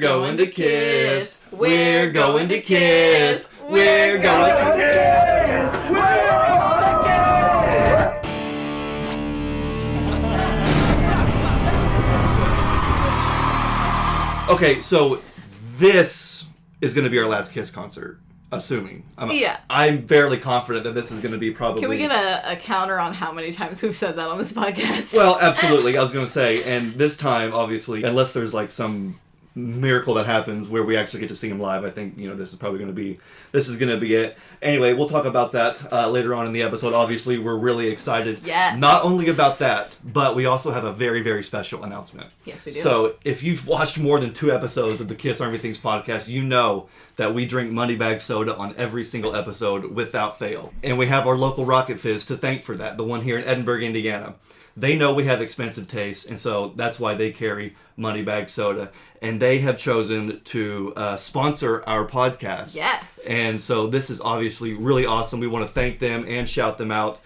going to kiss. We're going to kiss. We're going to kiss. We're going to kiss. Okay, so this is going to be our last Kiss concert, assuming. I'm fairly confident that this is going to be probably... Can we get a counter on how many times we've said that on this podcast? Well, absolutely. I was going to say, and this time, obviously, unless there's like some miracle that happens where we actually get to see him live, I think, this is probably going to be... This is going to be it. Anyway, we'll talk about that later on in the episode. Obviously, we're really excited. Yes. Not only about that, but we also have a very, very special announcement. Yes, we do. So, if you've watched more than 2 episodes of the Kiss Army Things podcast, you know that we drink Moneybag Soda on every single episode without fail. And we have our local Rocket Fizz to thank for that, the one here in Edinburgh, Indiana. They know we have expensive tastes, and so that's why they carry Moneybag Soda. And they have chosen to sponsor our podcast. Yes. And so this is obviously really awesome. We want to thank them and shout them out.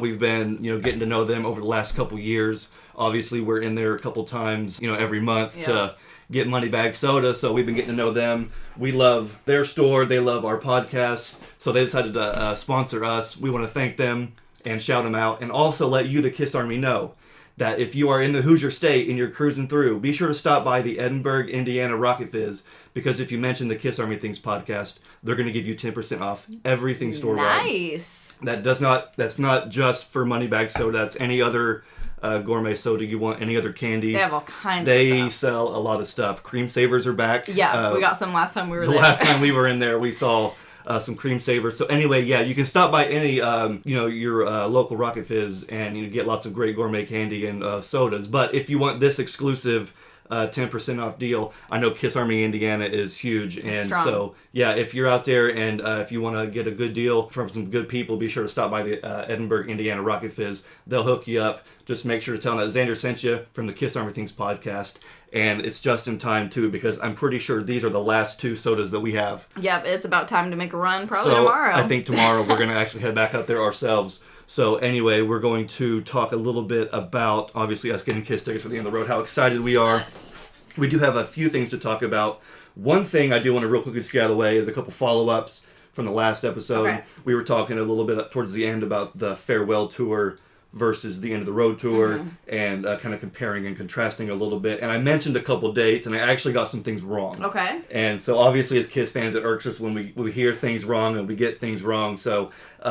We've been, getting to know them over the last couple years. Obviously, we're in there a couple times, every month to get Moneybag Soda. So we've been getting to know them. We love their store. They love our podcast. So they decided to sponsor us. We want to thank them and shout them out, and also let you, the Kiss Army, know that if you are in the Hoosier State and you're cruising through, be sure to stop by the Edinburgh, Indiana Rocket Fizz, because if you mention the Kiss Army Things podcast, they're going to give you 10% off everything store-wide. Nice. That's not just for Moneybag Soda. That's any other gourmet soda you want, any other candy. They have all kinds of stuff. They sell a lot of stuff. Cream Savers are back. Yeah, we got some last time we were there. The last time we were in there, we saw... some cream savers. So anyway, you can stop by any, your local Rocket Fizz and get lots of great gourmet candy and sodas. But if you want this exclusive 10% off deal, I know Kiss Army Indiana is huge. And strong. So, if you're out there and if you want to get a good deal from some good people, be sure to stop by the Edinburgh, Indiana Rocket Fizz. They'll hook you up. Just make sure to tell them that Xander sent you from the Kiss Army Things podcast. And it's just in time, too, because I'm pretty sure these are the last 2 sodas that we have. Yep, it's about time to make a run, probably tomorrow. I think tomorrow we're going to actually head back out there ourselves. So anyway, we're going to talk a little bit about, obviously, us getting Kiss tickets for the end of the road, how excited we are. Yes. We do have a few things to talk about. One thing I do want to real quickly just get out of the way is a couple follow-ups from the last episode. Okay. We were talking a little bit towards the end about the farewell tour versus the end of the road tour, and kind of comparing and contrasting a little bit. And I mentioned a couple dates, and I actually got some things wrong. Okay. And so obviously as Kiss fans, it irks us when we hear things wrong and we get things wrong. So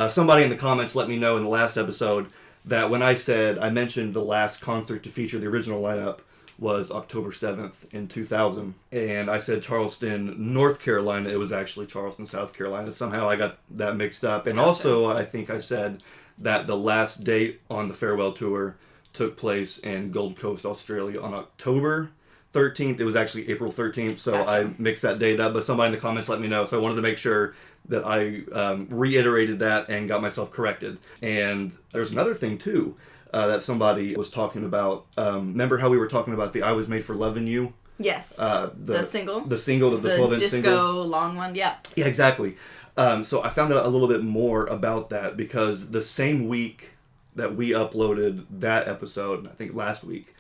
somebody in the comments let me know in the last episode that when I mentioned the last concert to feature the original lineup was October 7th in 2000. And I said Charleston, North Carolina. It was actually Charleston, South Carolina. Somehow I got that mixed up. And also I think I said that the last date on the farewell tour took place in Gold Coast, Australia on October 13th. It was actually April 13th, so gotcha. I mixed that date up, but somebody in the comments let me know, so I wanted to make sure that I reiterated that and got myself corrected. And there's another thing, too, that somebody was talking about. Remember how we were talking about the I Was Made for Lovin' You? Yes. The single? The single, the 12-inch disco single. long one, yeah. Yeah, exactly. So I found out a little bit more about that because the same week that we uploaded that episode, I think last week,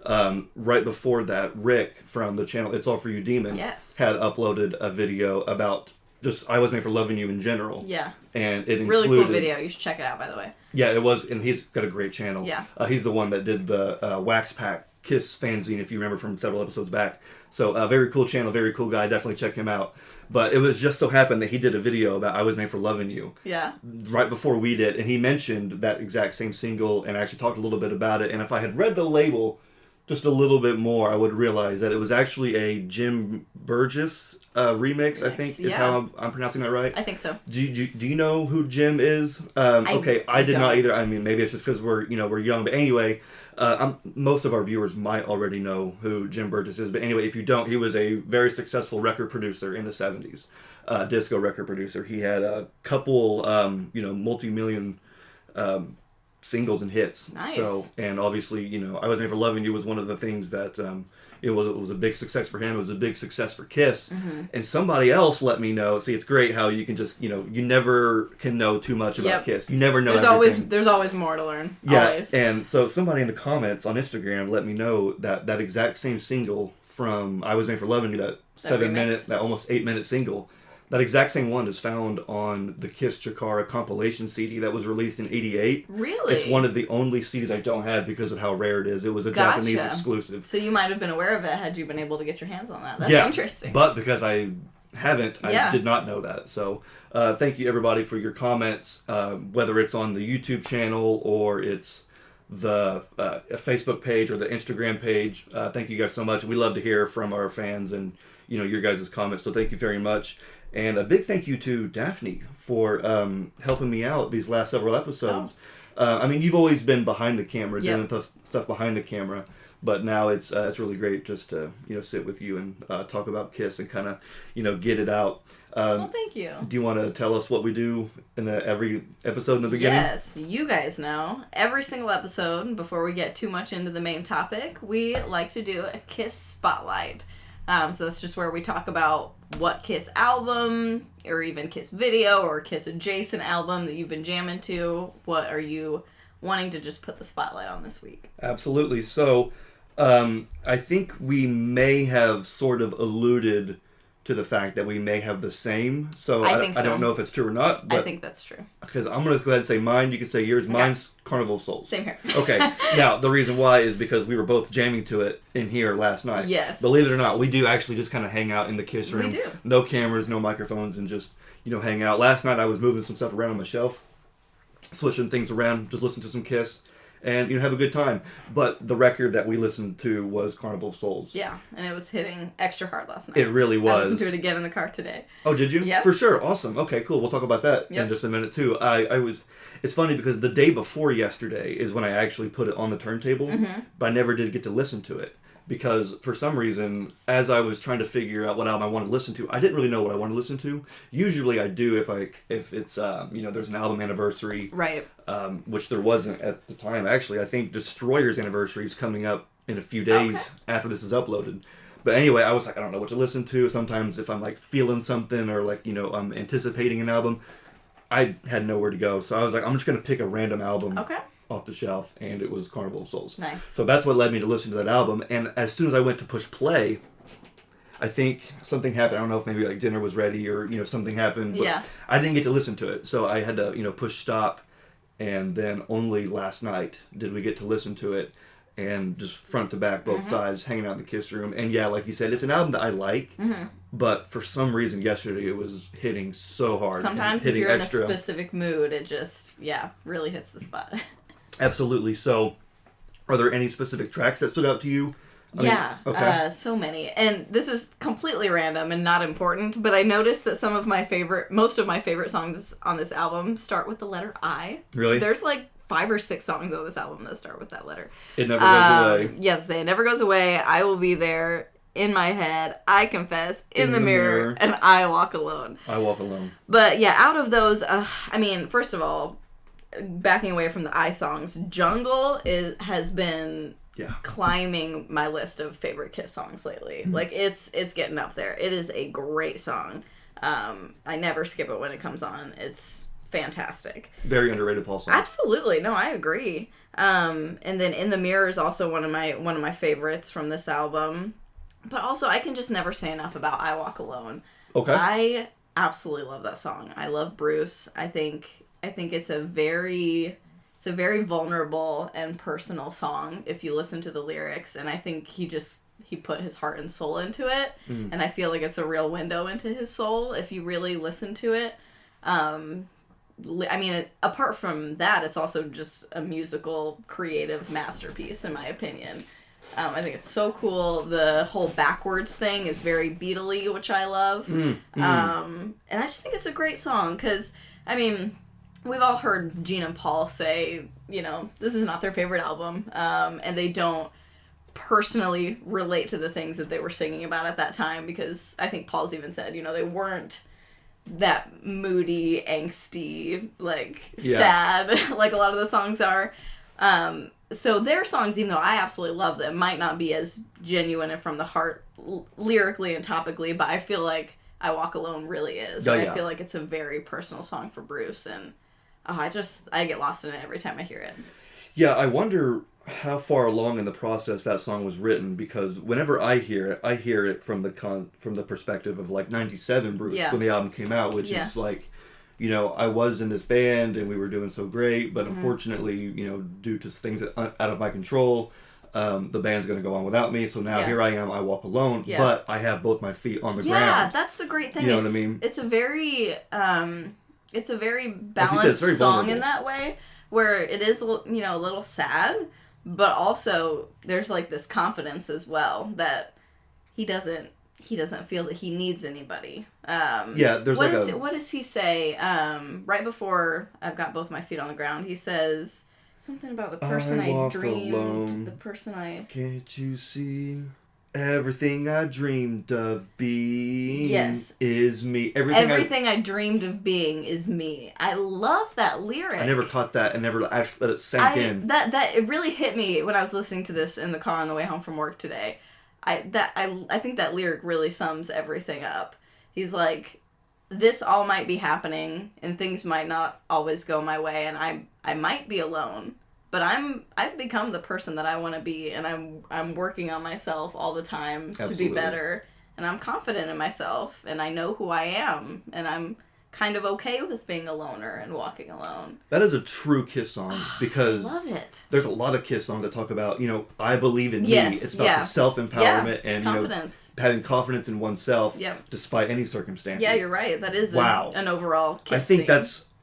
right before that, Rick from the channel It's All For You Demon had uploaded a video about just I Was Made for Loving You in general. Yeah. And it included... Really cool video. You should check it out, by the way. Yeah, it was, and he's got a great channel. Yeah. He's the one that did the Wax Pack Kiss fanzine, if you remember from several episodes back. So, very cool channel, very cool guy. Definitely check him out. But it was just so happened that he did a video about I Was Made for Loving You. Yeah. Right before we did, and he mentioned that exact same single and actually talked a little bit about it. And if I had read the label just a little bit more, I would realize that it was actually a Jim Burgess remix, I think, is how I'm pronouncing that right. I think so. Do you know who Jim is? Okay, I did not either. I mean, maybe it's just because we're young. But anyway, most of our viewers might already know who Jim Burgess is. But anyway, if you don't, he was a very successful record producer in the 70s. Disco record producer. He had a couple, multi-million singles and hits. Nice. So, and obviously, I Was Made for Loving You was one of the things that it was a big success for him. It was a big success for Kiss. Mm-hmm. And somebody else let me know. See, it's great how you can just, you never can know too much about Kiss. You never know everything. There's always more to learn. Yeah, always. And so somebody in the comments on Instagram let me know that exact same single from I Was Made for Loving You, that 7-minute, that almost 8-minute single. That exact same one is found on the Kiss Chikara compilation CD that was released in '88. Really? It's one of the only CDs I don't have because of how rare it is. It was a Japanese exclusive. So you might have been aware of it had you been able to get your hands on that. That's interesting. But because I haven't, I did not know that. So thank you everybody for your comments, whether it's on the YouTube channel or it's the Facebook page or the Instagram page. Thank you guys so much. We love to hear from our fans and your guys' comments. So thank you very much. And a big thank you to Daphne for helping me out these last several episodes. I mean, you've always been behind the camera, doing stuff behind the camera, but now it's really great just to sit with you and talk about Kiss and kind of get it out. Well, thank you. Do you want to tell us what we do in every episode in the beginning? Yes, you guys know. Every single episode, before we get too much into the main topic, we like to do a Kiss Spotlight. So that's just where we talk about what Kiss album, or even Kiss video, or Kiss adjacent album that you've been jamming to. What are you wanting to just put the spotlight on this week? Absolutely. So I think we may have sort of alluded to the fact that we may have the same. So I don't know if it's true or not. But I think that's true. Because I'm going to go ahead and say mine. You can say yours. Okay. Mine's Carnival of Souls. Same here. Okay. Now, the reason why is because we were both jamming to it in here last night. Yes. Believe it or not, we do actually just kind of hang out in the Kiss room. We do. No cameras, no microphones, and just, hang out. Last night I was moving some stuff around on my shelf, switching things around, just listening to some Kiss. And have a good time. But the record that we listened to was Carnival of Souls. Yeah, and it was hitting extra hard last night. It really was. I listened to it again in the car today. Oh, did you? Yeah. For sure. Awesome. Okay, cool. We'll talk about that in just a minute too. It's funny because the day before yesterday is when I actually put it on the turntable, but I never did get to listen to it. Because for some reason, as I was trying to figure out what album I wanted to listen to, I didn't really know what I wanted to listen to. Usually I do if it's there's an album anniversary, right? Which there wasn't at the time. Actually, I think Destroyer's anniversary is coming up in a few days after this is uploaded. But anyway, I was like, I don't know what to listen to. Sometimes if I'm like feeling something or like I'm anticipating an album, I had nowhere to go. So I was like, I'm just gonna pick a random album. Okay. Off the shelf, and it was Carnival of Souls. Nice. So that's what led me to listen to that album, and as soon as I went to push play, I think something happened. I don't know if maybe like dinner was ready or something happened, but I didn't get to listen to it. So I had to push stop, and then only last night did we get to listen to it, and just front to back, both sides, hanging out in the Kiss room. And yeah, like you said, it's an album that I like, but for some reason yesterday it was hitting so hard. Sometimes if you're in a specific mood, it just, really hits the spot. Absolutely. So, are there any specific tracks that stood out to you? So many. And this is completely random and not important, but I noticed that most of my favorite songs on this album start with the letter I. Really? There's like 5 or 6 songs on this album that start with that letter. It Never Goes Away. Yes, It Never Goes Away. I Will Be There. In My Head. I Confess. In the mirror. And I Walk Alone. I Walk Alone. But yeah, out of those, first of all, backing away from the I songs, Jungle has been climbing my list of favorite Kiss songs lately. Like it's getting up there. It is a great song. I never skip it when it comes on. It's fantastic. Very underrated Paul song. Absolutely. No, I agree. And then In the Mirror is also one of my favorites from this album. But also I can just never say enough about I Walk Alone. Okay. I absolutely love that song. I love Bruce. I think it's a very vulnerable and personal song if you listen to the lyrics, and I think he put his heart and soul into it, and I feel like it's a real window into his soul if you really listen to it. Apart from that, it's also just a musical creative masterpiece in my opinion. I think it's so cool. The whole backwards thing is very Beatle-y, which I love. And I just think it's a great song because, we've all heard Gene and Paul say, this is not their favorite album, and they don't personally relate to the things that they were singing about at that time, because I think Paul's even said, they weren't that moody, angsty, sad, like a lot of the songs are. So their songs, even though I absolutely love them, might not be as genuine and from the heart lyrically and topically, but I feel like I Walk Alone really is. I feel like it's a very personal song for Bruce, and I get lost in it every time I hear it. Yeah, I wonder how far along in the process that song was written, because whenever I hear it from the perspective of like '97 Bruce when the album came out, which is like, I was in this band and we were doing so great, but unfortunately, due to things out of my control, the band's going to go on without me. So now here I am, I walk alone, but I have both my feet on the ground. Yeah, that's the great thing. You know what I mean? It's a very balanced very song vulnerable in that way, where it is a little sad, but also there's like this confidence as well that he doesn't feel that he needs anybody. There's what does he say? Right before I've got both my feet on the ground, he says something about the person I dreamed. Alone. The person I... Can't you see? Everything I dreamed of being is me. Everything I dreamed of being is me. I love that lyric. I never caught that and never actually let it sink in. That it really hit me when I was listening to this in the car on the way home from work today. I think that lyric really sums everything up. He's like, this all might be happening and things might not always go my way and I might be alone. But I've become the person that I want to be, and I'm working on myself all the time to be better, and I'm confident in myself, and I know who I am, and I'm kind of okay with being a loner and walking alone. That is a true Kiss song, because love it. There's a lot of Kiss songs that talk about, I believe in me. It's about the self-empowerment and confidence. Having confidence in oneself despite any circumstances. Yeah, you're right. That is an overall Kiss theme.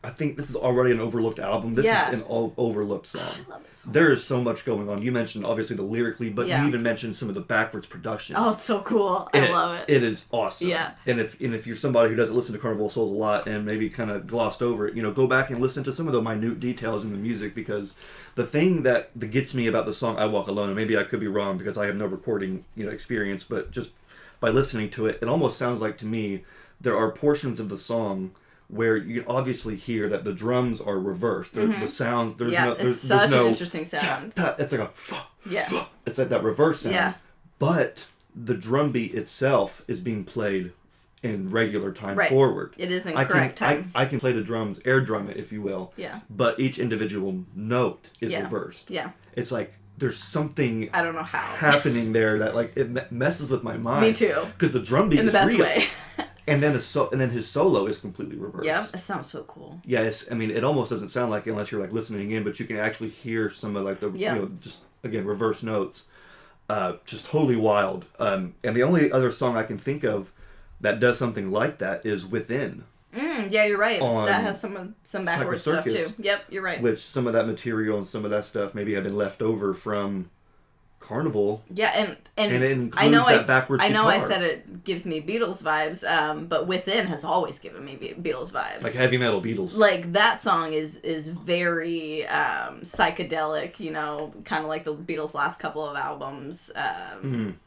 I think this is already an overlooked album. This is an overlooked song. I love it so much. There is so much going on. You mentioned, obviously, the lyrically, but you even mentioned some of the backwards production. Oh, it's so cool. I love it. It is awesome. Yeah. And if you're somebody who doesn't listen to Carnival of Souls a lot and maybe kind of glossed over it, go back and listen to some of the minute details in the music, because the thing that gets me about the song I Walk Alone, and maybe I could be wrong because I have no recording experience, but just by listening to it, it almost sounds like to me there are portions of the song where you can obviously hear that the drums are reversed. The sounds, it's such an interesting sound. It's like it's like that reverse sound. Yeah. But the drum beat itself is being played in regular time forward. It is in correct time. I can play the drums, air drum it, if you will. Yeah. But each individual note is reversed. Yeah. It's like there's something I don't know how happening there that like it messes with my mind. Me too. Because the drum beat in the best way. And then his solo is completely reversed. Yeah, it sounds so cool. Yeah, it almost doesn't sound like it unless you're like listening in, but you can actually hear some of like the just again reverse notes, just totally wild. And the only other song I can think of that does something like that is Within. Yeah, you're right. That has some backwards stuff too. Yep, you're right. Which some of that material and some of that stuff maybe have been left over from Carnival. Yeah, and it includes that backwards guitar. I said it gives me Beatles vibes, but Within has always given me Beatles vibes. Like heavy metal Beatles. Like that song is very psychedelic, kind of like the Beatles' last couple of albums.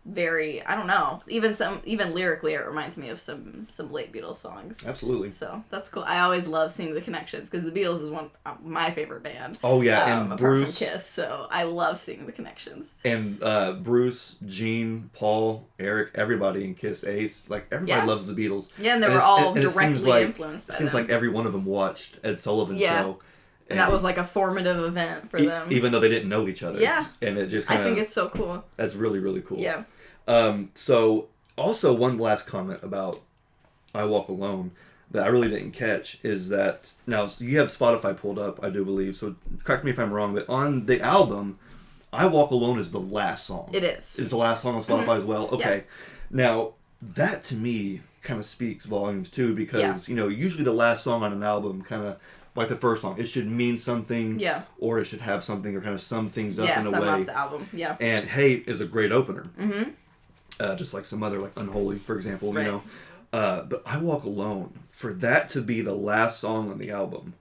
Very, I don't know. Even lyrically, it reminds me of some late Beatles songs. Absolutely. So that's cool. I always love seeing the connections because the Beatles is one of my favorite band. Oh yeah, and apart Bruce from Kiss, so I love seeing the connections. And Bruce, Gene, Paul, Eric, everybody in Kiss, Ace, like everybody loves the Beatles. Yeah, and they were all directly influenced by them. It seems like every one of them watched Ed Sullivan's show. And that was like a formative event for them. Even though they didn't know each other. Yeah. And it just kind of... I think it's so cool. That's really, really cool. Yeah. So, also one last comment about I Walk Alone that I really didn't catch is that... Now, you have Spotify pulled up, I do believe, so correct me if I'm wrong, but on the album... I Walk Alone is the last song. It is. It's the last song on Spotify as well? Okay. Yeah. Now, that to me kind of speaks volumes too, because, usually the last song on an album kind of, like the first song, it should mean something. Yeah. Or it should have something or kind of sum things up in a way. Yeah, sum up the album. Yeah. And Hey is a great opener. Mm-hmm. Just like some other, like Unholy, for example, right. But I Walk Alone, for that to be the last song on the album,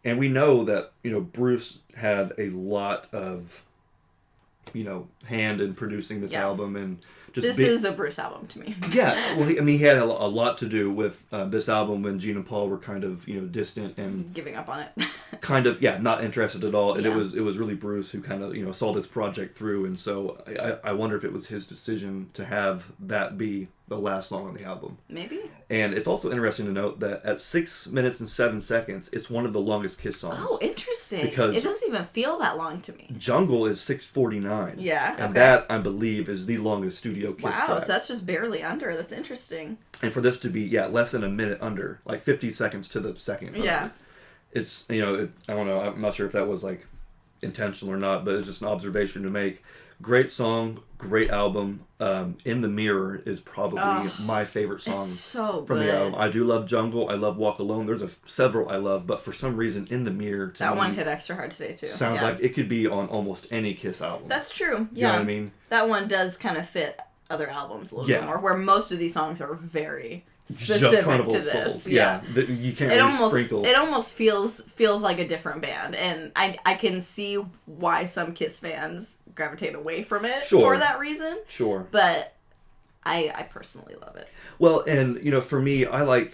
and we know that, Bruce had a lot of... hand in producing this album and just... This is a Bruce album to me. Yeah, well, he had a lot to do with this album when Gene and Paul were kind of, distant and... Giving up on it. kind of, not interested at all. And it was really Bruce who kind of, saw this project through. And so I wonder if it was his decision to have that be, the last song on the album. Maybe. And it's also interesting to note that at 6 minutes and 7 seconds, it's one of the longest Kiss songs. Oh, interesting. Because it doesn't even feel that long to me. Jungle is 6:49. Yeah, and that, I believe, is the longest studio Kiss Wow, track. so that's just barely under. That's interesting. And for this to be, less than a minute under, like 50 seconds to the second. Yeah. It's, I don't know, I'm not sure if that was, like, intentional or not, but it's just an observation to make. Great song, great album. In the Mirror is probably my favorite song from the album. I do love Jungle. I love Walk Alone. There's several I love, but for some reason, In the Mirror to that me one hit extra hard today too. Sounds like it could be on almost any Kiss album. That's true. Yeah. You know what I mean? That one does kind of fit other albums a little bit more, where most of these songs are very specific just Carnival to of this. Souls. Yeah. You can't sprinkle. It almost feels like a different band, and I can see why some Kiss fans gravitate away from it for that reason. Sure. But I personally love it. Well, and for me, I like.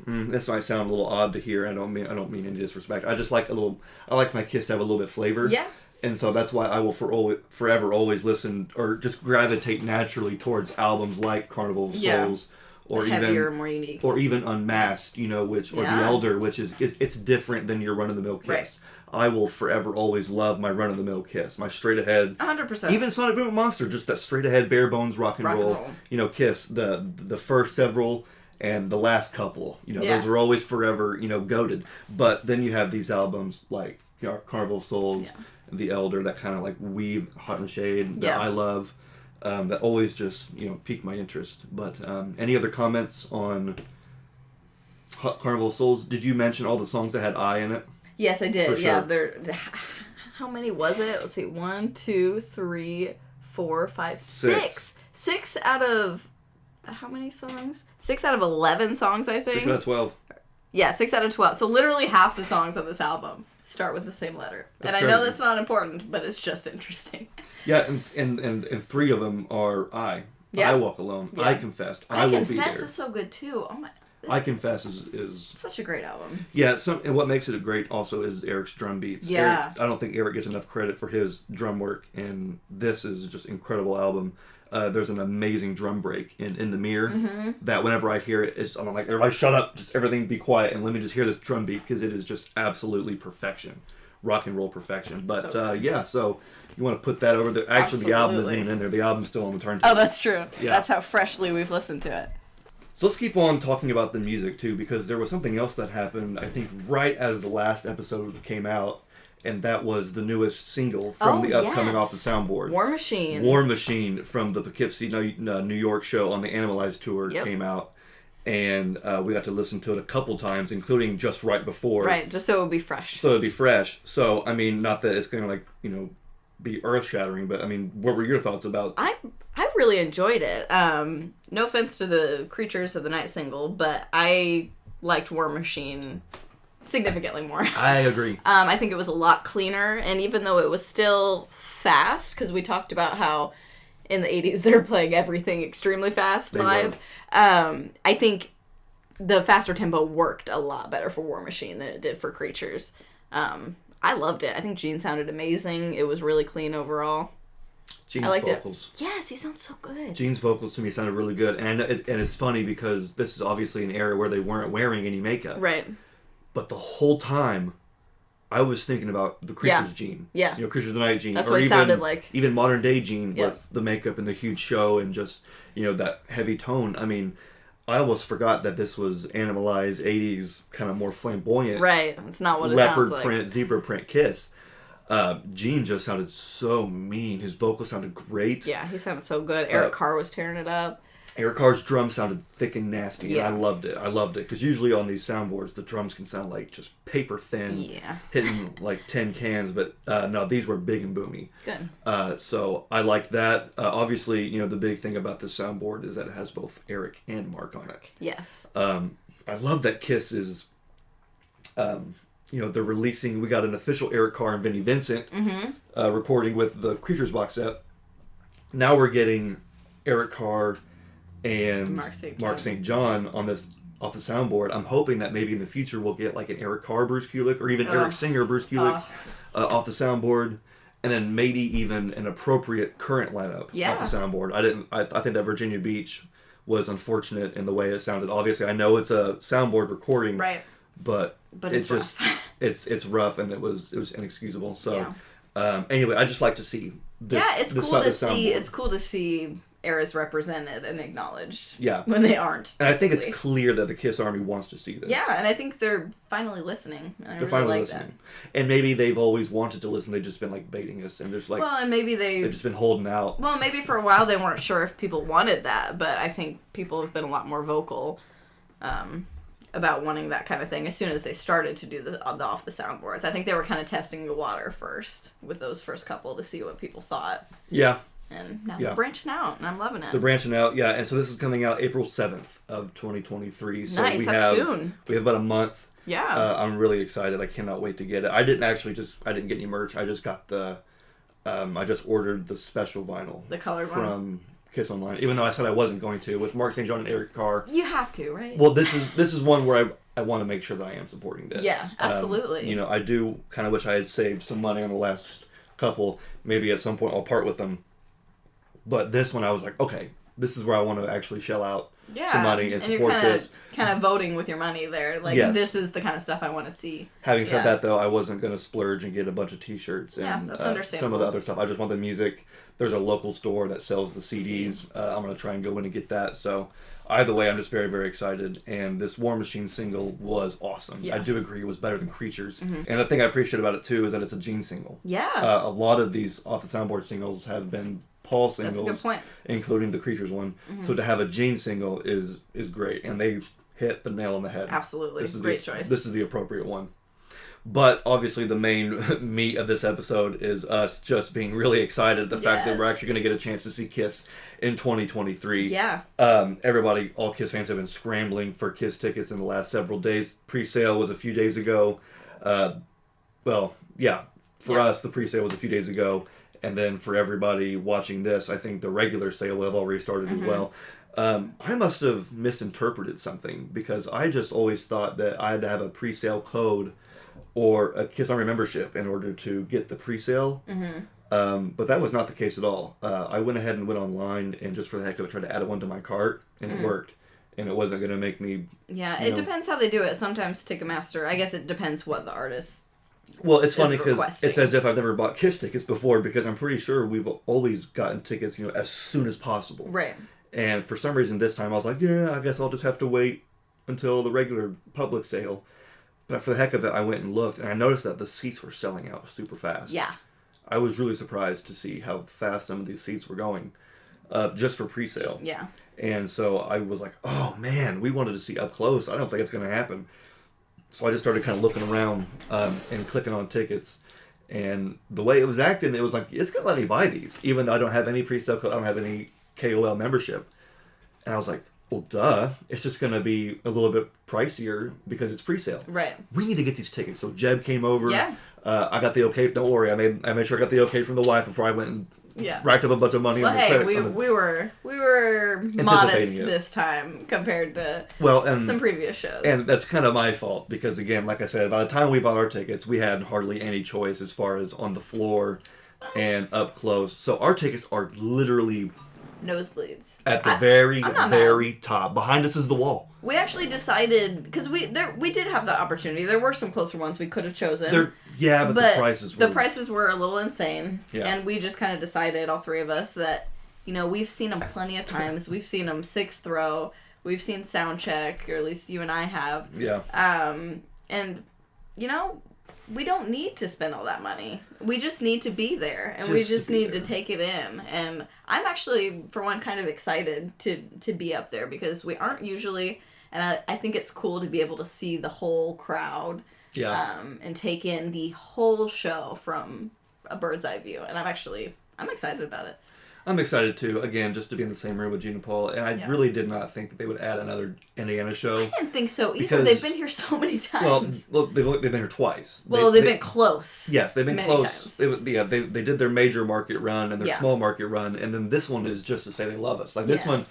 This might sound a little odd to hear. I don't mean any disrespect. I just like I like my Kiss to have a little bit of flavor. Yeah. And so that's why I will forever always listen or just gravitate naturally towards albums like Carnival of Souls, or heavier, more unique, or even Unmasked, The Elder, which is it's different than your run-of-the-mill Kiss. Right. I will forever always love my run-of-the-mill Kiss, my straight-ahead, 100%. Even Sonic Boom Monster, just that straight-ahead, bare-bones rock and roll. Kiss, the first several and the last couple, those are always forever, goated. But then you have these albums like Carnival of Souls, The Elder, that kind of like weave Hot in the Shade that I love, that always just pique my interest. But any other comments on Carnival of Souls? Did you mention all the songs that had I in it? Yes, I did. For sure. Yeah, how many was it? Let's see, 1, 2, 3, 4, 5, 6. 6 out of how many songs? 6 out of 11 songs, I think. 6 out of 12. Yeah, 6 out of 12. So literally half the songs on this album start with the same letter. That's and crazy. I know that's not important, but it's just interesting. Yeah, and 3 of them are I. Yeah. I Walk Alone. Yeah. I Confessed. I Will Be There. I Confess is so good too. Oh my. I Confess is such a great album. Yeah, and what makes it great also is Eric's drum beats. Yeah. I don't think Eric gets enough credit for his drum work, and this is just an incredible album. There's an amazing drum break in the Mirror that whenever I hear it, I'm like, everybody shut up, just everything be quiet, and let me just hear this drum beat, because it is just absolutely perfection. Rock and roll perfection. But so you want to put that over there. Actually, the album isn't even in there. The album's still on the turntable. Oh, that's true. Yeah. That's how freshly we've listened to it. So let's keep on talking about the music, too, because there was something else that happened, I think, right as the last episode came out, and that was the newest single from the upcoming Off the Soundboard. War Machine. War Machine from the Poughkeepsie, New York show on the Animalized Tour came out, and we got to listen to it a couple times, including just right before. Right, just so it would be fresh. So, I mean, not that it's going to, be earth-shattering, but, I mean, what were your thoughts about I really enjoyed it. No offense to the Creatures of the Night single, but I liked War Machine significantly more. I agree. I think it was a lot cleaner, and even though it was still fast, because we talked about how in the 80s they were playing everything extremely fast live, I think the faster tempo worked a lot better for War Machine than it did for Creatures. I loved it. I think Gene sounded amazing. It was really clean overall. Gene's I liked vocals. It. Yes, he sounds so good. Gene's vocals to me sounded really good, and it's funny because this is obviously an era where they weren't wearing any makeup. Right. But the whole time, I was thinking about the Creatures Gene. Yeah. Creatures of the Night Gene. That's or what he even, sounded like. Even modern day Gene with the makeup and the huge show and just, that heavy tone. I mean, I almost forgot that this was animalized 80s, kind of more flamboyant. Right. It's not what it leopard sounds like. print, zebra print Kiss. Gene just sounded so mean. His vocals sounded great. Yeah, he sounded so good. Eric Carr was tearing it up. Eric Carr's drums sounded thick and nasty, and I loved it. Because usually on these soundboards, the drums can sound like just paper thin, hitting like 10 cans, but no, these were big and boomy. Good. So I liked that. Obviously, the big thing about this soundboard is that it has both Eric and Mark on it. Yes. I love that Kiss is, they're releasing, we got an official Eric Carr and Vinnie Vincent recording with the Creatures box set. Now we're getting Eric Carr and Mark St. John on this off the soundboard. I'm hoping that maybe in the future we'll get like an Eric Carr Bruce Kulick, or even Eric Singer Bruce Kulick off the soundboard, and then maybe even an appropriate current lineup off the soundboard. I think that Virginia Beach was unfortunate in the way it sounded. Obviously, I know it's a soundboard recording, Right. but it's just rough. it's rough, and it was inexcusable. So Yeah. anyway, I just like to see this. It's cool to see. It's cool to see eras represented and acknowledged. Yeah. When they aren't. And I think typically. it's clear that the Kiss Army wants to see this. Yeah, and I think they're finally listening. And I They're really finally like listening. And maybe they've always wanted to listen. They've just been like baiting us, and there's like and maybe they've just been holding out. Well, maybe for a while they weren't sure if people wanted that, but I think people have been a lot more vocal about wanting that kind of thing as soon as they started to do the off the soundboards. I think they were kind of testing the water first with those first couple to see what people thought. Yeah. And now they're branching out, and I'm loving it. They're branching out, yeah. And so this is coming out April 7th of 2023. So nice, that's soon. We have about a month. Yeah. I'm really excited. I cannot wait to get it. I didn't get any merch. I just got I just ordered the special vinyl. The colored one? From Kiss Online. Even though I said I wasn't going to. With Mark St. John and Eric Carr. You have to, right? Well, this is one where I want to make sure that I am supporting this. Yeah, absolutely. I do kind of wish I had saved some money on the last couple. Maybe at some point I'll part with them. But this one I was like, okay, this is where I want to actually shell out some money and support this. Kind of voting with your money there. Like, this is the kind of stuff I want to see. Having said that, though, I wasn't going to splurge and get a bunch of T-shirts and that's understandable. some of the other stuff. I just want the music. There's a local store that sells the CDs. I'm going to try and go in and get that. So either way, I'm just very, very excited. And this War Machine single was awesome. Yeah. I do agree it was better than Creatures. Mm-hmm. And the thing I appreciate about it, too, is that it's a Gene single. Yeah. A lot of these off the soundboard singles have been Paul singles, that's a good point. Including the Creatures one. Mm-hmm. So to have a Gene single is great, and they hit the nail on the head. Absolutely, great choice. This is the appropriate one. But obviously, the main meat of this episode is us just being really excited the fact that we're actually going to get a chance to see Kiss in 2023. Yeah. Everybody, all Kiss fans have been scrambling for Kiss tickets in the last several days. Pre-sale was a few days ago. For us, the pre-sale was a few days ago. And then for everybody watching this, I think the regular sale will have already started as well. I must have misinterpreted something because I just always thought that I had to have a pre-sale code or a Kiss Army membership in order to get the pre-sale. But that was not the case at all. I went ahead and went online and just for the heck of it tried to add one to my cart, and it worked. And it wasn't going to make me... Yeah, it depends how they do it. Sometimes Ticketmaster, I guess it depends what the artist... Well, it's funny because it's as if I've never bought Kiss tickets before because I'm pretty sure we've always gotten tickets, as soon as possible. Right. And for some reason this time I was like, I guess I'll just have to wait until the regular public sale. But for the heck of it, I went and looked, and I noticed that the seats were selling out super fast. Yeah. I was really surprised to see how fast some of these seats were going, just for pre-sale. Yeah. And so I was like, oh man, we wanted to see up close. I don't think it's going to happen. So I just started kind of looking around and clicking on tickets. And the way it was acting, it was like, it's going to let me buy these, even though I don't have any pre-sale code, I don't have any KOL membership. And I was like, well, duh. It's just going to be a little bit pricier because it's pre-sale. Right. We need to get these tickets. So Jeb came over. Yeah. I got the okay. Don't worry. I made sure I got the okay from the wife before I went and racked up a bunch of money. Well, hey, we were modest this time compared to some previous shows. And that's kind of my fault because, again, like I said, by the time we bought our tickets, we had hardly any choice as far as on the floor and up close. So our tickets are literally... nosebleeds. At the very top. Behind us is the wall. We actually decided, because we did have the opportunity. There were some closer ones we could have chosen. But the prices were a little insane. Yeah. And we just kind of decided, all three of us, that, we've seen them plenty of times. We've seen them sixth row. We've seen sound check, or at least you and I have. Yeah. And, we don't need to spend all that money. We just need to be there, and we just need to take it in. And I'm actually, for one, kind of excited to be up there because we aren't usually, and I think it's cool to be able to see the whole crowd, and take in the whole show from a bird's eye view. And I'm excited about it. I'm excited too, again, just to be in the same room with Gene and Paul, and I really did not think that they would add another Indiana show. I didn't think so either. They've been here so many times. Well, they've been here twice. Well, they've been close. Yes, they've been many close. Times. They did their major market run and their small market run, and then this one is just to say they love us. Like this one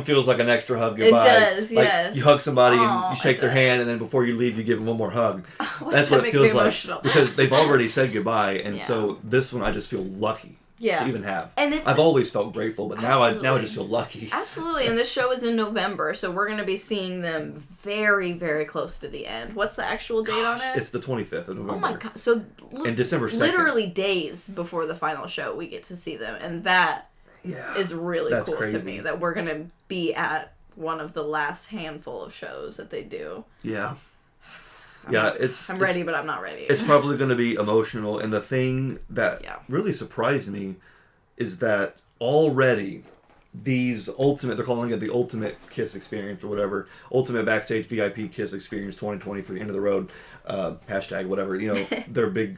feels like an extra hug goodbye. It does, like, yes. You hug somebody and you shake their hand, and then before you leave, you give them one more hug. That's what it feels like because they've already said goodbye, and so this one I just feel lucky Yeah. to even have. And it's I've always felt grateful, but now I just feel lucky. Absolutely. And this show is in November, so we're going to be seeing them very, very close to the end. What's the actual date on it? It's the 25th of November. Oh my god. So in December 2nd. Literally days before the final show, we get to see them. And that is really cool to me, that we're going to be at one of the last handful of shows that they do. Yeah. I'm ready, but I'm not ready. It's probably going to be emotional. And the thing that really surprised me is that already these ultimate, they're calling it the Ultimate Kiss Experience or whatever, Ultimate Backstage VIP Kiss Experience 2023, end of the road, hashtag whatever, their big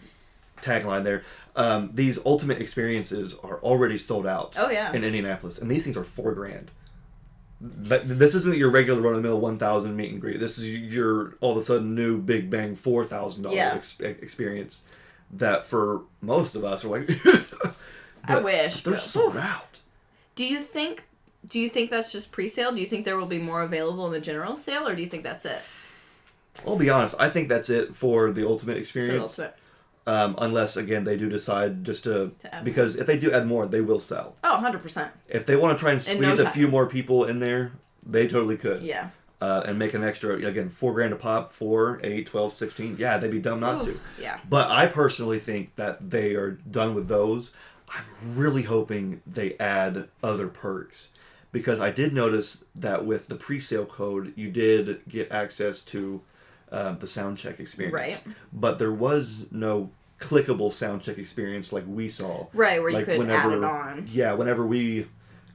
tagline there. These ultimate experiences are already sold out in Indianapolis. And these things are $4,000. This isn't your regular run-of-the-mill 1,000 meet and greet. This is your all of a sudden new big bang $4,000 experience that for most of us are like. I wish they're sold out. Do you think that's just pre-sale? Do you think there will be more available in the general sale, or do you think that's it? I'll be honest. I think that's it for the ultimate experience. For the ultimate. Unless, again, they do decide just to because if they do add more, they will sell. Oh, 100%. If they want to try and squeeze a few more people in there, they totally could. Yeah. And make an extra, again, $4,000 a pop, 4, 8, 12, 16. Yeah, they'd be dumb not to. Yeah. But I personally think that they are done with those. I'm really hoping they add other perks. Because I did notice that with the pre-sale code, you did get access to the sound check experience. Right. But there was no clickable sound check experience like we saw. Right, where you could add it on. Yeah, whenever we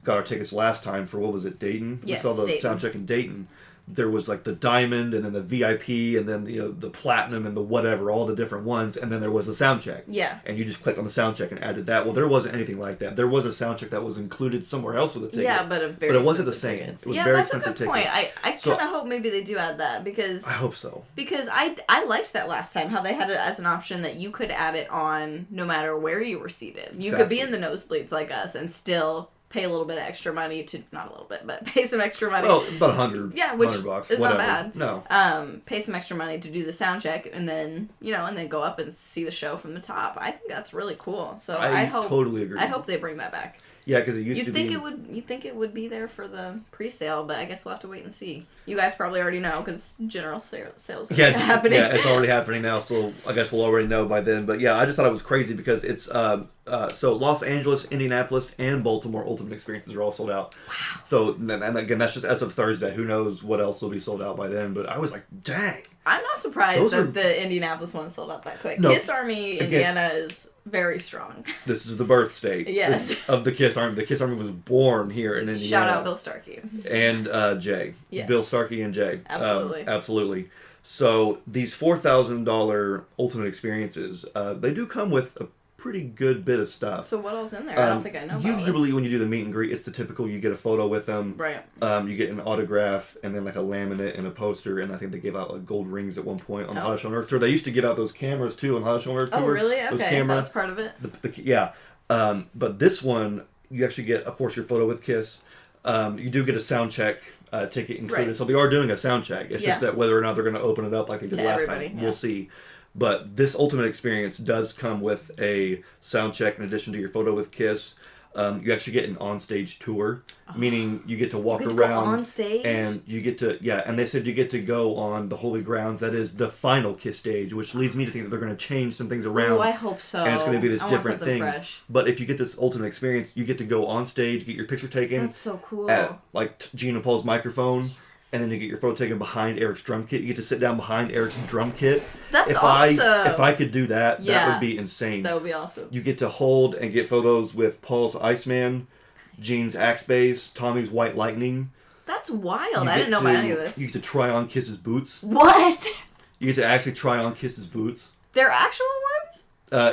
got our tickets last time for, what was it, Dayton? Yes, we saw the Dayton. sound check in Dayton. There was like the diamond and then the VIP and then the platinum and the whatever, all the different ones, and then there was the sound check. Yeah. And you just clicked on the sound check and added that. Well, there wasn't anything like that. There was a sound check that was included somewhere else with the ticket. Yeah, but it wasn't the same. Tickets. It was yeah, very that's a expensive good point. ticket. I kind of hope maybe they do add that because I hope so. Because I liked that last time, how they had it as an option that you could add it on no matter where you were seated. You could be in the nosebleeds like us and still pay a little bit of extra money to, not a little bit, but pay some extra money. Well, about 100. Yeah, which $100, is whatever. not bad. No. Pay some extra money to do the sound check and then, and then go up and see the show from the top. I think that's really cool. So I hope totally agree. I hope they bring that back. Yeah, because it used to be. You'd think it would be there for the pre-sale, but I guess we'll have to wait and see. You guys probably already know because general sales are happening. Yeah, it's already happening now, so I guess we'll already know by then. But yeah, I just thought it was crazy because it's so Los Angeles, Indianapolis, and Baltimore Ultimate Experiences are all sold out. Wow. So and again, that's just as of Thursday. Who knows what else will be sold out by then? But I was like, dang. I'm not surprised that the Indianapolis one sold out that quick. No, Kiss Army Indiana is very strong. This is the birth state of the Kiss Army. The Kiss Army was born here in Indiana. Shout out Bill Starkey. And Jay. Yes. Bill Starkey and Jay. Absolutely. Absolutely. So these $4,000 Ultimate Experiences, they do come with a pretty good bit of stuff. So what else in there? I don't think I know about usually this. when you do the meet and greet, it's the typical, you get a photo with them. Right. You get an autograph and then like a laminate and a poster, and I think they gave out like gold rings at one point on the Hottest Show on Earth Tour. They used to give out those cameras too on the Hottest Show on Earth Tour. Oh, really? Okay, those cameras, that was part of it. Yeah. But this one, you actually get, of course, your photo with Kiss. You do get a sound check ticket included. Right. So they are doing a sound check. It's just that whether or not they're going to open it up like they did last time, we'll see. But this Ultimate Experience does come with a sound check in addition to your photo with Kiss. You actually get an onstage tour, meaning you get to walk around. Go on stage? And you get to, and they said you get to go on the Holy Grounds. That is the final Kiss stage, which leads me to think that they're going to change some things around. Oh, I hope so. And it's going to be this different thing. Fresh. But if you get this Ultimate Experience, you get to go on stage, get your picture taken. That's so cool. At, like, Gene and Paul's microphone. Yes. And then you get your photo taken behind Eric's drum kit. You get to sit down behind Eric's drum kit. That's awesome. If I could do that, that would be insane. That would be awesome. You get to hold and get photos with Paul's Iceman, Gene's Axe Bass, Tommy's White Lightning. That's wild. I didn't know about any of this. You get to try on Kiss's boots. What? You get to actually try on Kiss's boots. They're actual ones?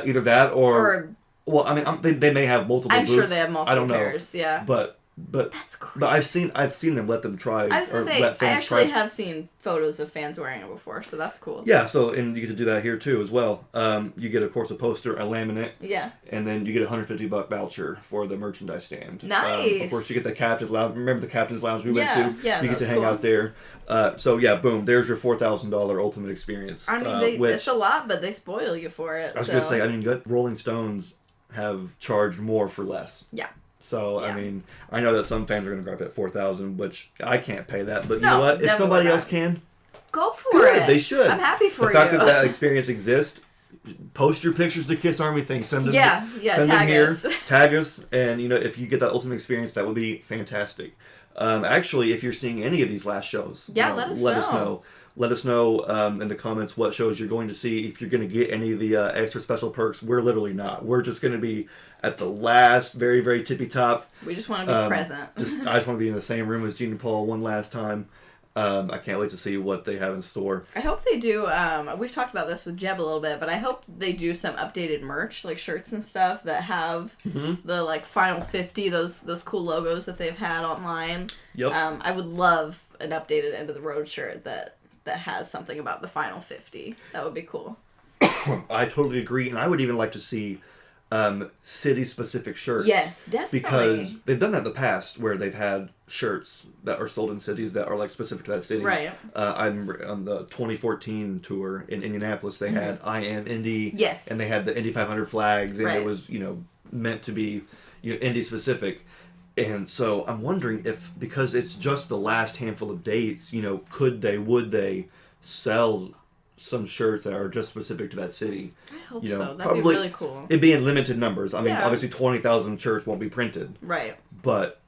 Either that or well, I mean, they may have multiple boots. I'm sure they have multiple I don't know. pairs, yeah. But that's crazy. But I've seen them let them try. I was gonna say, I actually have seen photos of fans wearing it before, so that's cool. Yeah, so and you get to do that here too as well. You get, of course, a poster, a laminate. Yeah. And then you get a $150 voucher for the merchandise stand. Nice. Of course, you get the Captain's Lounge. Remember the Captain's Lounge we went to? Yeah, you get to hang out there. So yeah, boom. There's your $4,000 Ultimate Experience. I mean, it's a lot, but they spoil you for it. I was gonna say, I mean, Rolling Stones have charged more for less. Yeah. So, Yeah. I mean, I know that some fans are going to drop at $4,000, which I can't pay that. But you No, know what? If definitely somebody not. else can, Go for good, it. they should. I'm happy for the fact you. that experience exists, post your pictures to Kiss Army thing. Send them, send tag them here, us. tag us, and if you get that ultimate experience, that would be fantastic. Actually, if you're seeing any of these last shows, let us know. Let us know in the comments what shows you're going to see. If you're going to get any of the extra special perks, we're literally not. We're just going to be at the last, very, very tippy top. We just want to be present. I just want to be in the same room as Gene and Paul one last time. I can't wait to see what they have in store. I hope they do. We've talked about this with Jeb a little bit, but I hope they do some updated merch, like shirts and stuff that have the final 50, those cool logos that they've had online. Yep. I would love an updated End of the Road shirt that has something about the final 50. That would be cool. I totally agree, and I would even like to see city-specific shirts. Yes, definitely. Because they've done that in the past, where they've had shirts that are sold in cities that are specific to that city. Right. I remember on the 2014 tour in Indianapolis, they had I Am Indy. Yes. And they had the Indy 500 flags, and Right. it was meant to be Indy-specific. And so I'm wondering if, because it's just the last handful of dates, would they sell some shirts that are just specific to that city? I hope so. That'd probably, be really cool. It'd be in limited numbers. I mean, Yeah. obviously 20,000 shirts won't be printed. Right. But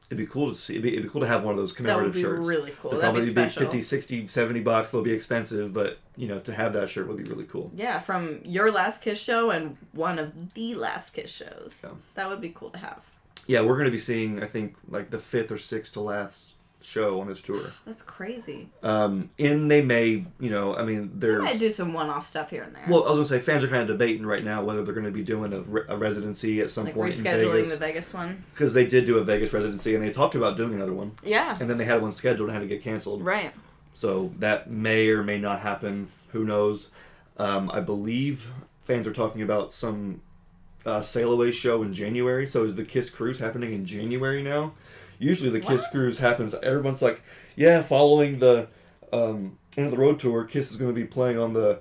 it'd be cool to see. It'd be cool to have one of those commemorative shirts. That would be really cool. They'll That'd be probably special. 50, 60, $70. They'll be expensive, but to have that shirt would be really cool. Yeah, from your Last Kiss show and one of the Last Kiss shows. Yeah. That would be cool to have. Yeah, we're going to be seeing, I think, the 5th or 6th to last show on this tour. That's crazy. And they may, They they're... might do some one-off stuff here and there. Well, I was going to say, fans are kind of debating right now whether they're going to be doing a residency at some point in rescheduling Vegas. the Vegas one. Because they did do a Vegas residency, and they talked about doing another one. Yeah. And then they had one scheduled and had to get canceled. Right. So that may or may not happen. Who knows? I believe fans are talking about some sail away show in January. So is the Kiss Cruise happening in January now? Usually the Kiss Cruise happens. Everyone's like, yeah, following the End of the Road tour, Kiss is going to be playing on the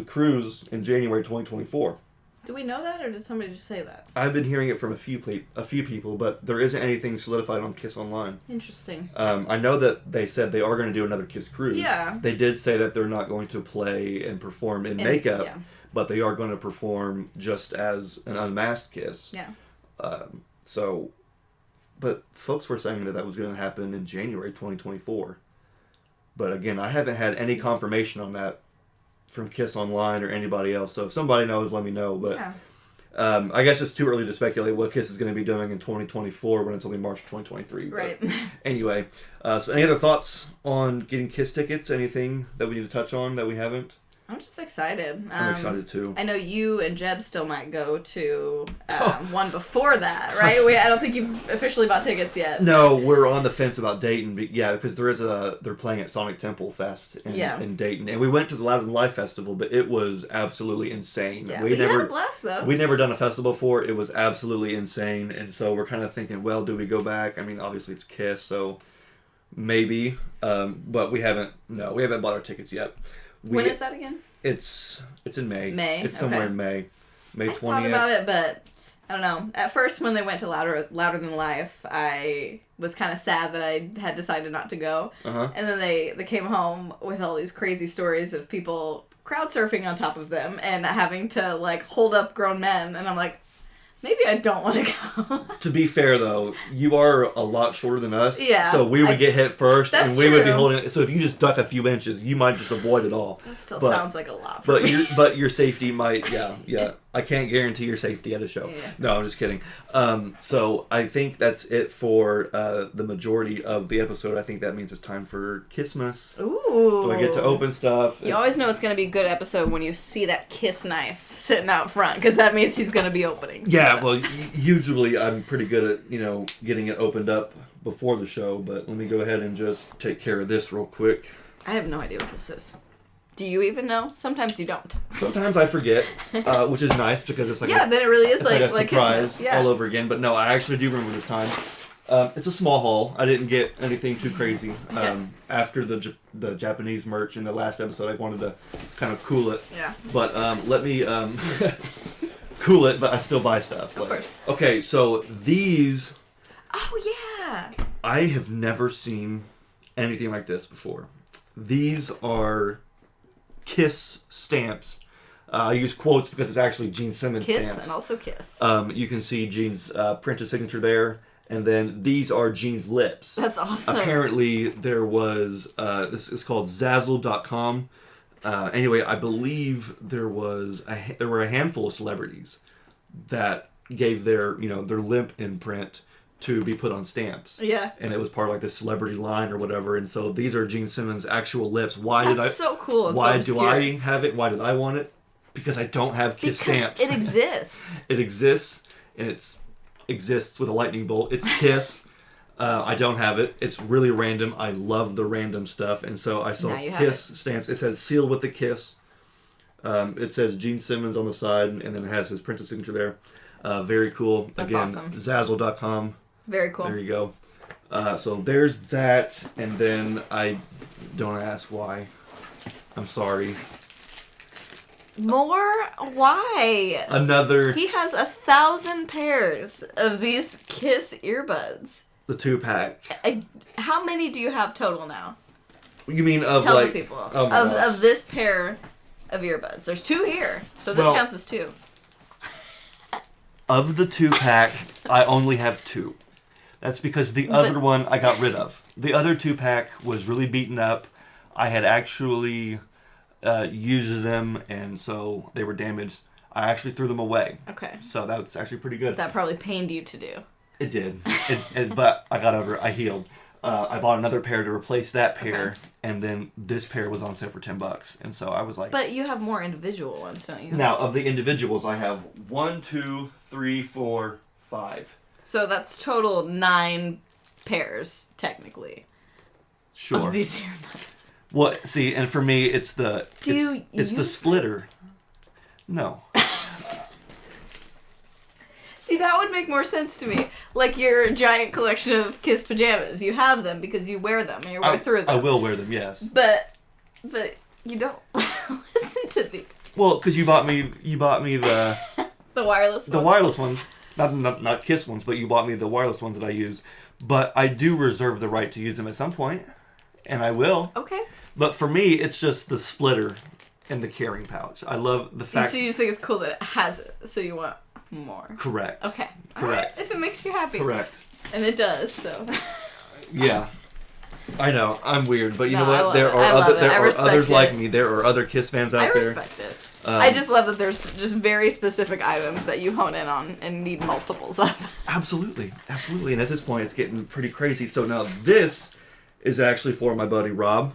cruise in January 2024. Do we know that, or did somebody just say that? I've been hearing it from a few people, but there isn't anything solidified on Kiss Online. Interesting. I know that they said they are going to do another Kiss Cruise. Yeah. They did say that they're not going to play and perform in makeup, yeah. but they are going to perform just as an unmasked Kiss. Yeah. But folks were saying that was going to happen in January 2024. But again, I haven't had any confirmation on that from Kiss Online or anybody else. So if somebody knows, let me know. But I guess it's too early to speculate what Kiss is going to be doing in 2024 when it's only March 2023. Right. But anyway, so any other thoughts on getting Kiss tickets? Anything that we need to touch on that we haven't? I'm just excited. I'm excited too. I know you and Jeb still might go to one before that, right? I don't think you've officially bought tickets yet. No, we're on the fence about Dayton. But yeah, because they're playing at Sonic Temple Fest in Dayton, and we went to the Loud and Live Festival, but it was absolutely insane. Yeah, we had a blast though. We'd never done a festival before. It was absolutely insane, and so we're kind of thinking, well, do we go back? I mean, obviously it's Kiss, so maybe, but we haven't bought our tickets yet. When is that again? It's in May. May. It's somewhere in May. May 20th. I thought about it, but I don't know. At first, when they went to Louder Than Life, I was kind of sad that I had decided not to go. Uh-huh. And then they came home with all these crazy stories of people crowd surfing on top of them and having to hold up grown men. And I'm like, maybe I don't want to go. To be fair, though, you are a lot shorter than us. Yeah. So we would get hit first, and we would be true. holding it. So if you just duck a few inches, you might just avoid it all. That still sounds like a lot for me. But your safety might, yeah. I can't guarantee your safety at a show. Yeah. No, I'm just kidding. So I think that's it for the majority of the episode. I think that means it's time for Kissmas. Ooh. Do I get to open stuff? You always know it's going to be a good episode when you see that Kiss knife sitting out front, because that means he's going to be opening. Yeah, well, usually I'm pretty good at, getting it opened up before the show, but let me go ahead and just take care of this real quick. I have no idea what this is. Do you even know? Sometimes you don't. Sometimes I forget, which is nice because it's then it really is like a surprise Christmas. all over again. But no, I actually do remember this time. It's a small haul. I didn't get anything too crazy. After the Japanese merch in the last episode, I wanted to kind of cool it. Yeah. But let me cool it, but I still buy stuff. Of course. Okay, so these... Oh, yeah. I have never seen anything like this before. These are Kiss stamps. I use quotes because it's actually Gene Simmons Kiss stamps. and also Kiss. You can see Gene's printed signature there. And then these are Gene's lips. That's awesome. Apparently there was, this is called Zazzle.com. Anyway, I believe there were a handful of celebrities that gave their lip imprint to be put on stamps. Yeah. And it was part of like this celebrity line or whatever. And so these are Gene Simmons' actual lips. That's so cool. And why so do I have it? Why did I want it? Because I don't have Kiss stamps. It exists. It exists, and it exists with a lightning bolt. It's Kiss. I don't have it. It's really random. I love the random stuff. And so I saw Kiss stamps. It says sealed with the Kiss. It says Gene Simmons on the side, and then it has his printed signature there. Very cool. That's awesome. Zazzle.com. Very cool. There you go. So there's that, and then I don't ask why. I'm sorry. More? Why? Another. He has 1,000 pairs of these Kiss earbuds. The 2-pack. How many do you have total now? You mean of Tell like... the people. Oh my gosh. Of this pair of earbuds. There's 2 here, so this counts as 2. Of the 2-pack, I only have 2. That's because the other one I got rid of. The other 2-pack was really beaten up. I had actually used them, and so they were damaged. I actually threw them away. Okay. So that's actually pretty good. That probably pained you to do. It did. But I got over it. I healed. I bought another pair to replace that pair, and then this pair was on sale for $10. And so I was like... But you have more individual ones, don't you? Now, of the individuals, I have 1, 2, 3, 4, 5. So that's total 9 pairs, technically. Sure. Of these earbuds. Well, see, and for me, it's the the splitter. No. See, that would make more sense to me. Like your giant collection of Kiss pajamas. You have them because you wear them and you wear through them. I will wear them, yes. But you don't listen to these. Well, because you bought me the the wireless ones. The wireless ones. Not Kiss ones, but you bought me the wireless ones that I use. But I do reserve the right to use them at some point, and I will. Okay. But for me, it's just the splitter and the carrying pouch. I love the fact... So you just think it's cool that it has it, so you want more. Correct. Okay. Correct. All right, if it makes you happy. Correct. And it does, so... Yeah. I know. I'm weird, but you know I what? love There it. are I love there it. I are respect others it. like me. There are other Kiss fans out there. I respect it. I just love that there's just very specific items that you hone in on and need multiples of. Absolutely. Absolutely. And at this point, it's getting pretty crazy. So now this is actually for my buddy Rob.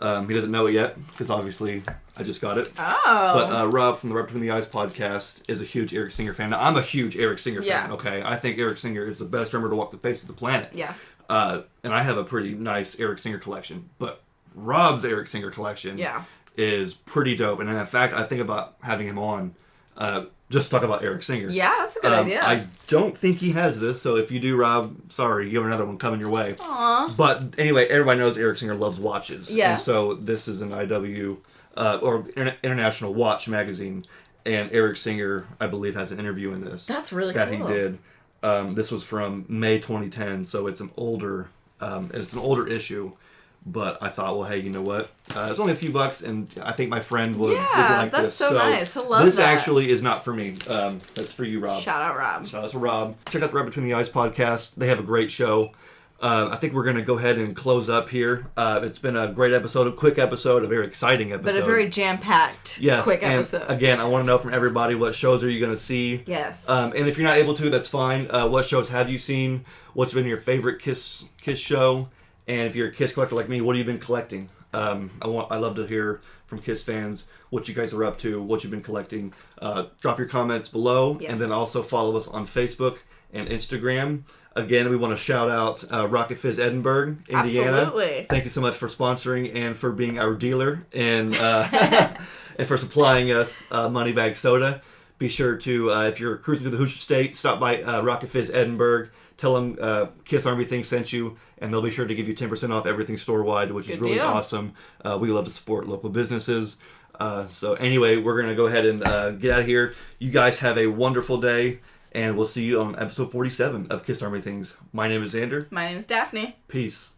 He doesn't know it yet, because obviously I just got it. Oh. But Rob from the Right Between the Eyes podcast is a huge Eric Singer fan. Now, I'm a huge Eric Singer fan, okay? I think Eric Singer is the best drummer to walk the face of the planet. Yeah. And I have a pretty nice Eric Singer collection. But Rob's Eric Singer collection is pretty dope. And in fact, I think about having him on just talk about Eric Singer. Yeah, that's a good idea. I don't think he has this, so if you do, Rob, sorry, you have another one coming your way. Aww. But anyway, everybody knows Eric Singer loves watches. Yeah. And so this is an IW, or International Watch magazine, and Eric Singer, I believe, has an interview in this. That's really that cool. That he did. This was from May 2010, so it's an older issue. But I thought, well, hey, you know what? It's only a few bucks, and I think my friend would like that's this. so nice. He'll love this that. actually is not for me. That's for you, Rob. Shout out, Rob. Shout out to Rob. Check out the Right Between the Eyes podcast. They have a great show. I think we're going to go ahead and close up here. It's been a great episode, a quick episode, a very exciting episode. But a very jam-packed, quick episode. And again, I want to know from everybody, what shows are you going to see? Yes. And if you're not able to, that's fine. What shows have you seen? What's been your favorite Kiss show? And if you're a Kiss collector like me, what have you been collecting? I love to hear from Kiss fans what you guys are up to, what you've been collecting. Drop your comments below, and then also follow us on Facebook and Instagram. Again, we want to shout out Rocket Fizz Edinburgh, Indiana. Absolutely. Thank you so much for sponsoring and for being our dealer and and for supplying us Moneybag Soda. Be sure to, if you're cruising through the Hoosier State, stop by Rocket Fizz Edinburgh. Tell them Kiss Army Things sent you, and they'll be sure to give you 10% off everything store-wide, which is really awesome. We love to support local businesses. So anyway, we're going to go ahead and get out of here. You guys have a wonderful day, and we'll see you on episode 47 of Kiss Army Things. My name is Xander. My name is Daphne. Peace.